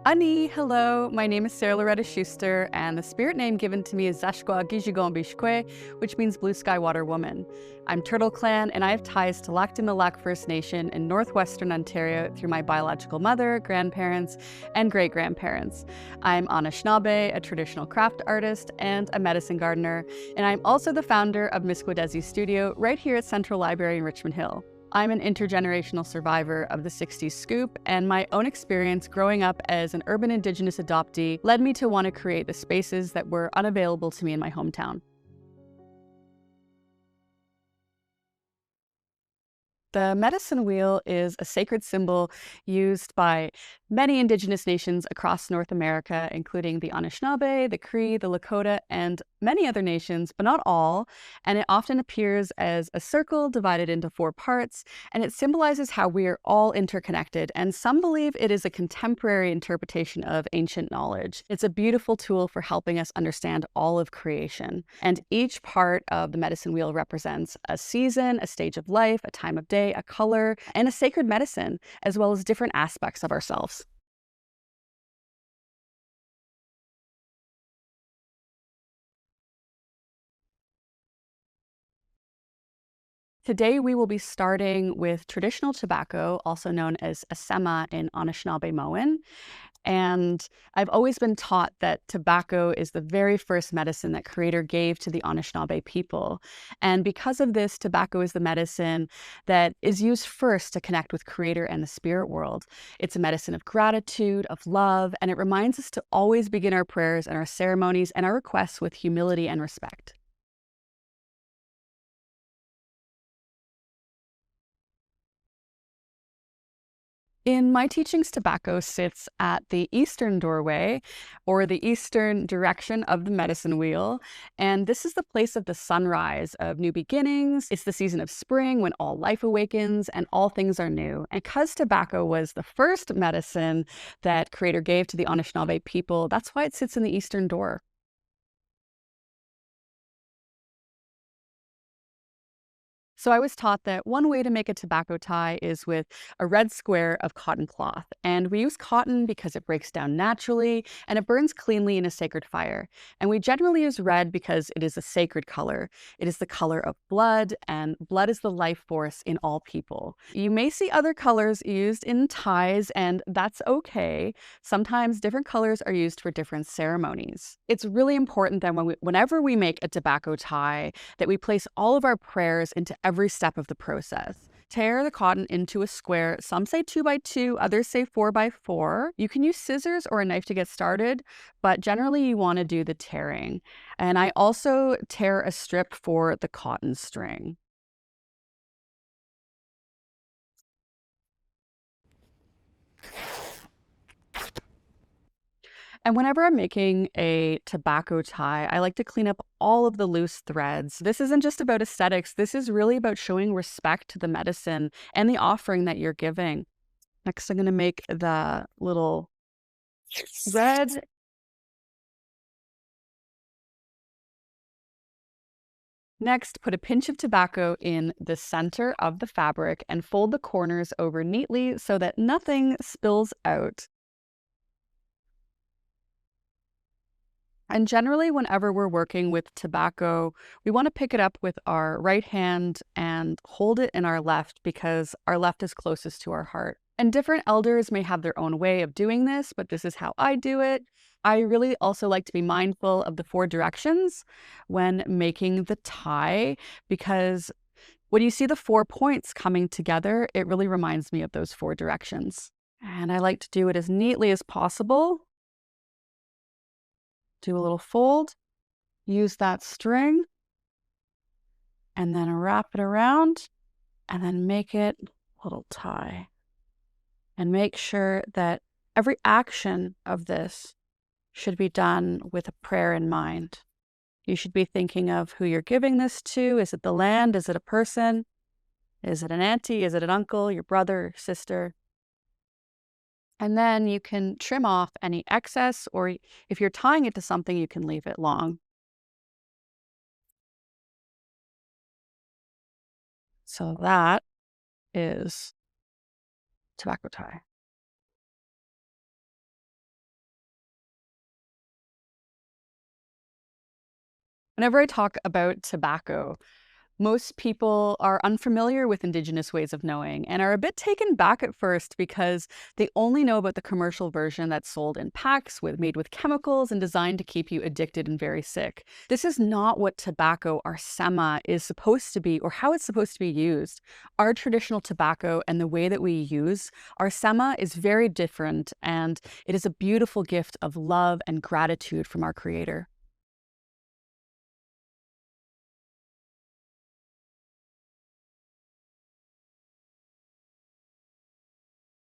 Hello, my name is Loretta Schuster, and the spirit name given to me is Zhaawashkwaa-Giizhigong-Biish-Kwe, which means Blue Sky Water Woman. I'm Turtle Clan, and I have ties to Mille Lacs First Nation in Northwestern Ontario through my biological mother, grandparents, and great-grandparents. I'm Anishinaabe, a traditional craft artist, and a medicine gardener, and I'm also the founder of Miskwedesi Studio right here at Central Library in Richmond Hill. I'm an intergenerational survivor of the 60s scoop, and my own experience growing up as an urban Indigenous adoptee led me to want to create the spaces that were unavailable to me in my hometown. The medicine wheel is a sacred symbol used by many Indigenous nations across North America, including the Anishinaabe, the Cree, the Lakota, and many other nations, but not all. And it often appears as a circle divided into four parts, and it symbolizes how we are all interconnected. And some believe it is a contemporary interpretation of ancient knowledge. It's a beautiful tool for helping us understand all of creation. And each part of the medicine wheel represents a season, a stage of life, a time of day, a color, and a sacred medicine, as well as different aspects of ourselves. Today, we will be starting with traditional tobacco, also known as asemaa in Anishinaabemowin. And I've always been taught that tobacco is the very first medicine that Creator gave to the Anishinaabe people. And because of this, tobacco is the medicine that is used first to connect with Creator and the spirit world. It's a medicine of gratitude, of love, and it reminds us to always begin our prayers and our ceremonies and our requests with humility and respect. In my teachings, tobacco sits at the eastern doorway or the eastern direction of the medicine wheel. And this is the place of the sunrise, of new beginnings. It's the season of spring when all life awakens and all things are new. And because tobacco was the first medicine that Creator gave to the Anishinaabe people, that's why it sits in the eastern door. So I was taught that one way to make a tobacco tie is with a red square of cotton cloth. And we use cotton because it breaks down naturally and it burns cleanly in a sacred fire. And we generally use red because it is a sacred color. It is the color of blood, and blood is the life force in all people. You may see other colors used in ties, and that's okay. Sometimes different colors are used for different ceremonies. It's really important that whenever we make a tobacco tie, that we place all of our prayers into every step of the process. Tear the cotton into a square. Some say 2 by 2, others say 4 by 4. You can use scissors or a knife to get started, but generally you want to do the tearing. And I also tear a strip for the cotton string. And whenever I'm making a tobacco tie, I like to clean up all of the loose threads. This isn't just about aesthetics. This is really about showing respect to the medicine and the offering that you're giving. Next, I'm going to make the little thread. Next, put a pinch of tobacco in the center of the fabric and fold the corners over neatly so that nothing spills out. And generally, whenever we're working with tobacco, we want to pick it up with our right hand and hold it in our left because our left is closest to our heart. And different elders may have their own way of doing this, but this is how I do it. I really also like to be mindful of the four directions when making the tie because when you see the 4 points coming together, it really reminds me of those four directions. And I like to do it as neatly as possible. Do a little fold. Use that string and then wrap it around and then make it a little tie. And make sure that every action of this should be done with a prayer in mind. You should be thinking of who you're giving this to. Is it the land? Is it a person? Is it an auntie? Is it an uncle, your brother, sister? And then you can trim off any excess, or if you're tying it to something, you can leave it long. So that is tobacco tie. Whenever I talk about tobacco, most people are unfamiliar with Indigenous ways of knowing and are a bit taken back at first because they only know about the commercial version that's sold in packs made with chemicals and designed to keep you addicted and very sick. This is not what tobacco, our asemaa, is supposed to be or how it's supposed to be used. Our traditional tobacco and the way that we use our asemaa is very different, and it is a beautiful gift of love and gratitude from our Creator.